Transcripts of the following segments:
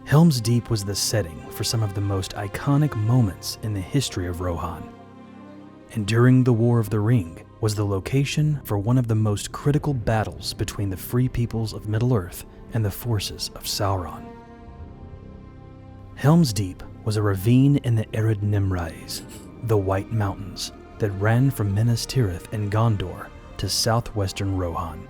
Helm's Deep was the setting for some of the most iconic moments in the history of Rohan. And during the War of the Ring was the location for one of the most critical battles between the free peoples of Middle-earth and the forces of Sauron. Helm's Deep was a ravine in the Ered Nimrais, the White Mountains, that ran from Minas Tirith and Gondor to southwestern Rohan.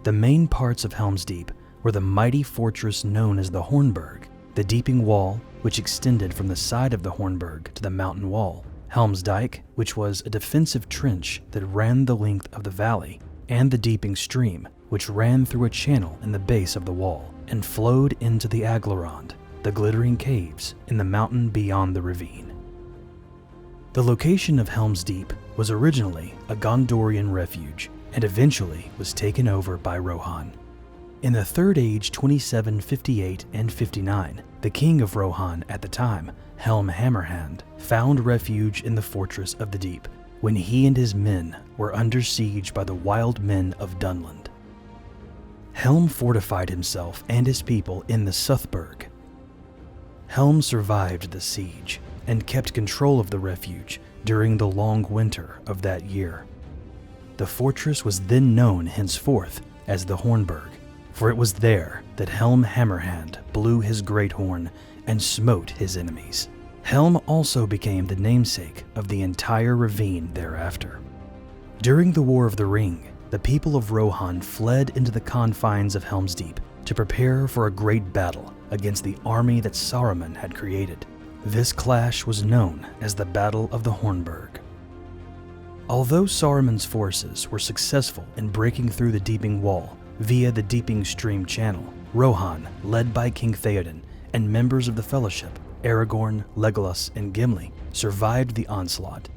The main parts of Helm's Deep were the mighty fortress known as the Hornburg, the Deeping Wall, which extended from the side of the Hornburg to the mountain wall, Helm's Dyke, which was a defensive trench that ran the length of the valley, and the Deeping Stream, which ran through a channel in the base of the wall and flowed into the Aglarond, the glittering caves in the mountain beyond the ravine. The location of Helm's Deep was originally a Gondorian refuge and eventually was taken over by Rohan. In the Third Age 2758 and 59, the king of Rohan at the time, Helm Hammerhand, found refuge in the Fortress of the Deep when he and his men were under siege by the wild men of Dunland. Helm fortified himself and his people in the Suthburg. Helm survived the siege and kept control of the refuge during the long winter of that year. The fortress was then known henceforth as the Hornburg, for it was there that Helm Hammerhand blew his great horn and smote his enemies. Helm also became the namesake of the entire ravine thereafter. During the War of the Ring, the people of Rohan fled into the confines of Helm's Deep to prepare for a great battle against the army that Saruman had created. This clash was known as the Battle of the Hornburg. Although Saruman's forces were successful in breaking through the Deeping Wall via the Deeping Stream channel, Rohan, led by King Theoden and members of the Fellowship, Aragorn, Legolas, and Gimli, survived the onslaught.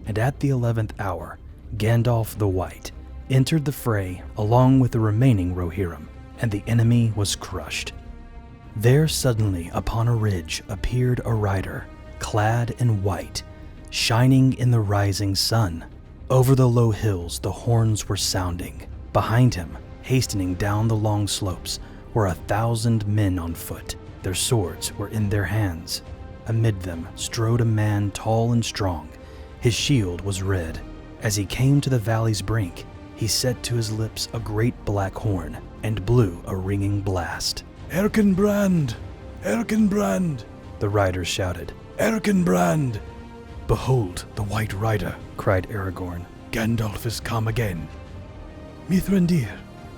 And at the 11th hour, Gandalf the White entered the fray along with the remaining Rohirrim, and the enemy was crushed. There suddenly upon a ridge appeared a rider, clad in white, shining in the rising sun. Over the low hills the horns were sounding. Behind him, hastening down the long slopes, were 1,000 men on foot. Their swords were in their hands. Amid them strode a man tall and strong. His shield was red. As he came to the valley's brink, he set to his lips a great black horn and blew a ringing blast. "Erkenbrand! Erkenbrand!" the riders shouted. "Erkenbrand!" "Behold the White Rider!" cried Aragorn. "Gandalf is come again." "Mithrandir!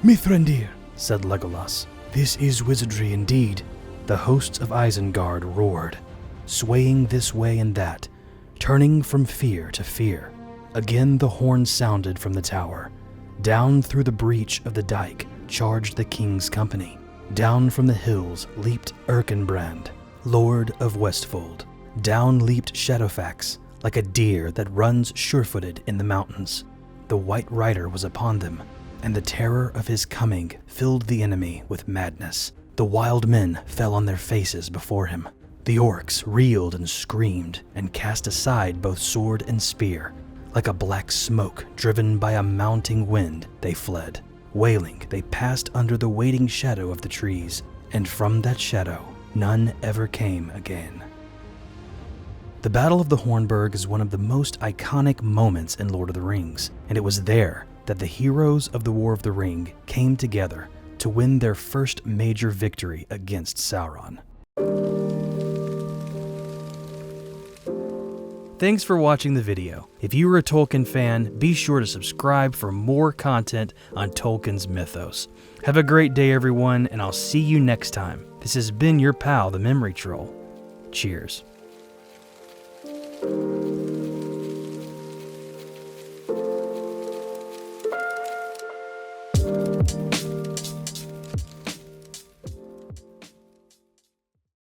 Mithrandir!" said Legolas. "This is wizardry indeed." The hosts of Isengard roared, swaying this way and that, turning from fear to fear. Again the horn sounded from the tower. Down through the breach of the dike charged the king's company. Down from the hills leaped Erkenbrand, Lord of Westfold. Down leaped Shadowfax, like a deer that runs sure-footed in the mountains. The White Rider was upon them, and the terror of his coming filled the enemy with madness. The wild men fell on their faces before him. The orcs reeled and screamed and cast aside both sword and spear. Like a black smoke driven by a mounting wind, they fled. Wailing, they passed under the waiting shadow of the trees, and from that shadow, none ever came again. The Battle of the Hornburg is one of the most iconic moments in Lord of the Rings, and it was there that the heroes of the War of the Ring came together to win their first major victory against Sauron. Thanks for watching the video. If you are a Tolkien fan, be sure to subscribe for more content on Tolkien's mythos. Have a great day, everyone, and I'll see you next time. This has been your pal, the Memory Troll. Cheers.